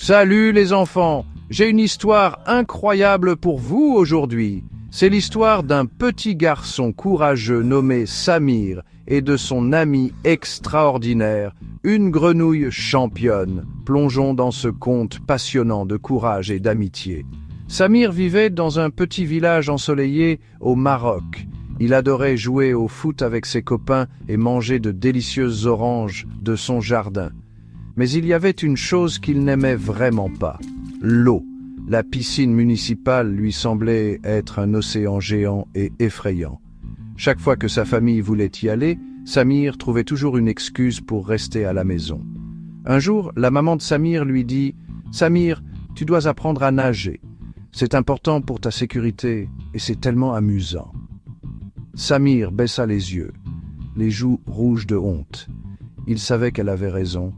Salut les enfants, j'ai une histoire incroyable pour vous aujourd'hui. C'est l'histoire d'un petit garçon courageux nommé Samir et de son ami extraordinaire, une grenouille championne. Plongeons dans ce conte passionnant de courage et d'amitié. Samir vivait dans un petit village ensoleillé au Maroc. Il adorait jouer au foot avec ses copains et manger de délicieuses oranges de son jardin. Mais il y avait une chose qu'il n'aimait vraiment pas, l'eau. La piscine municipale lui semblait être un océan géant et effrayant. Chaque fois que sa famille voulait y aller, Samir trouvait toujours une excuse pour rester à la maison. Un jour, la maman de Samir lui dit « Samir, tu dois apprendre à nager. C'est important pour ta sécurité et c'est tellement amusant. » Samir baissa les yeux, les joues rouges de honte. Il savait qu'elle avait raison,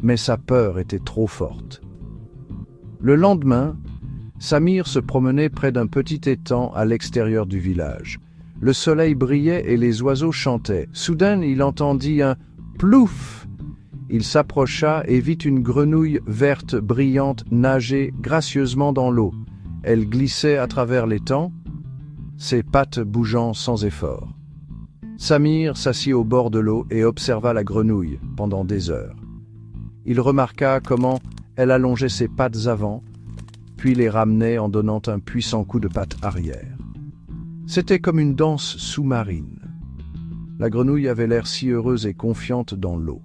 mais sa peur était trop forte. Le lendemain, Samir se promenait près d'un petit étang à l'extérieur du village. Le soleil brillait et les oiseaux chantaient. Soudain, il entendit un « plouf ». Il s'approcha et vit une grenouille verte brillante nager gracieusement dans l'eau. Elle glissait à travers l'étang, ses pattes bougeant sans effort. Samir s'assit au bord de l'eau et observa la grenouille pendant des heures. Il remarqua comment elle allongeait ses pattes avant, puis les ramenait en donnant un puissant coup de patte arrière. C'était comme une danse sous-marine. La grenouille avait l'air si heureuse et confiante dans l'eau.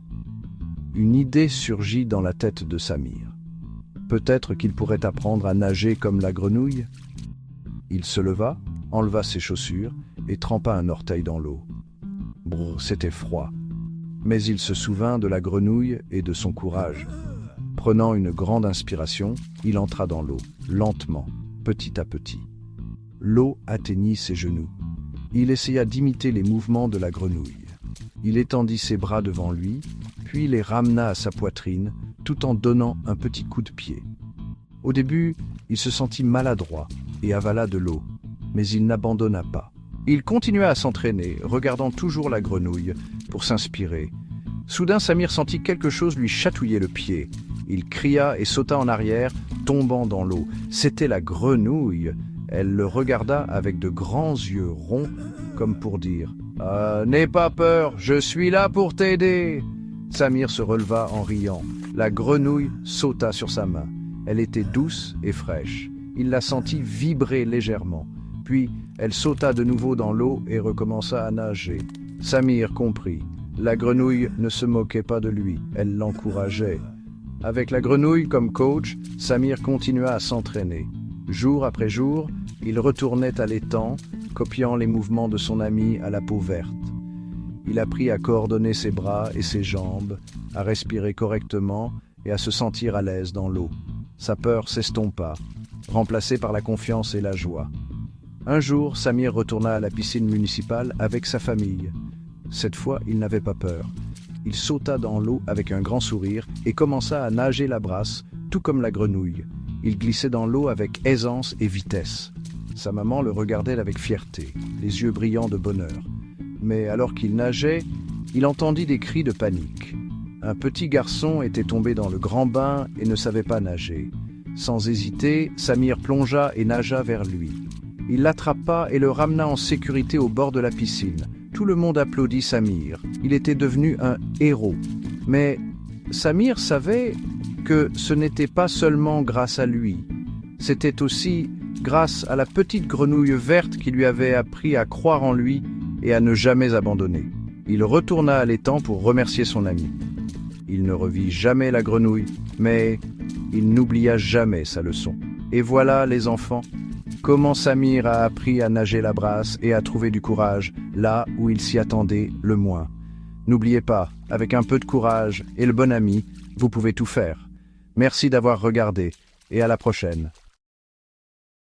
Une idée surgit dans la tête de Samir. Peut-être qu'il pourrait apprendre à nager comme la grenouille. Il se leva, enleva ses chaussures et trempa un orteil dans l'eau. Brrr, c'était froid. Mais il se souvint de la grenouille et de son courage. Prenant une grande inspiration, il entra dans l'eau, lentement, petit à petit. L'eau atteignit ses genoux. Il essaya d'imiter les mouvements de la grenouille. Il étendit ses bras devant lui, puis les ramena à sa poitrine, tout en donnant un petit coup de pied. Au début, il se sentit maladroit et avala de l'eau, mais il n'abandonna pas. Il continua à s'entraîner, regardant toujours la grenouille, pour s'inspirer. Soudain, Samir sentit quelque chose lui chatouiller le pied. Il cria et sauta en arrière, tombant dans l'eau. C'était la grenouille. Elle le regarda avec de grands yeux ronds, comme pour dire « N'aie pas peur, je suis là pour t'aider !» Samir se releva en riant. La grenouille sauta sur sa main. Elle était douce et fraîche. Il la sentit vibrer légèrement. Puis, elle sauta de nouveau dans l'eau et recommença à nager. Samir comprit. La grenouille ne se moquait pas de lui, elle l'encourageait. Avec la grenouille comme coach, Samir continua à s'entraîner. Jour après jour, il retournait à l'étang, copiant les mouvements de son ami à la peau verte. Il apprit à coordonner ses bras et ses jambes, à respirer correctement et à se sentir à l'aise dans l'eau. Sa peur s'estompa, remplacée par la confiance et la joie. Un jour, Samir retourna à la piscine municipale avec sa famille. Cette fois, il n'avait pas peur. Il sauta dans l'eau avec un grand sourire et commença à nager la brasse, tout comme la grenouille. Il glissait dans l'eau avec aisance et vitesse. Sa maman le regardait avec fierté, les yeux brillants de bonheur. Mais alors qu'il nageait, il entendit des cris de panique. Un petit garçon était tombé dans le grand bain et ne savait pas nager. Sans hésiter, Samir plongea et nagea vers lui. Il l'attrapa et le ramena en sécurité au bord de la piscine. Tout le monde applaudit Samir. Il était devenu un héros. Mais Samir savait que ce n'était pas seulement grâce à lui. C'était aussi grâce à la petite grenouille verte qui lui avait appris à croire en lui et à ne jamais abandonner. Il retourna à l'étang pour remercier son ami. Il ne revit jamais la grenouille, mais il n'oublia jamais sa leçon. Et voilà, les enfants, comment Samir a appris à nager la brasse et à trouver du courage là où il s'y attendait le moins. N'oubliez pas, avec un peu de courage et le bon ami, vous pouvez tout faire. Merci d'avoir regardé et à la prochaine.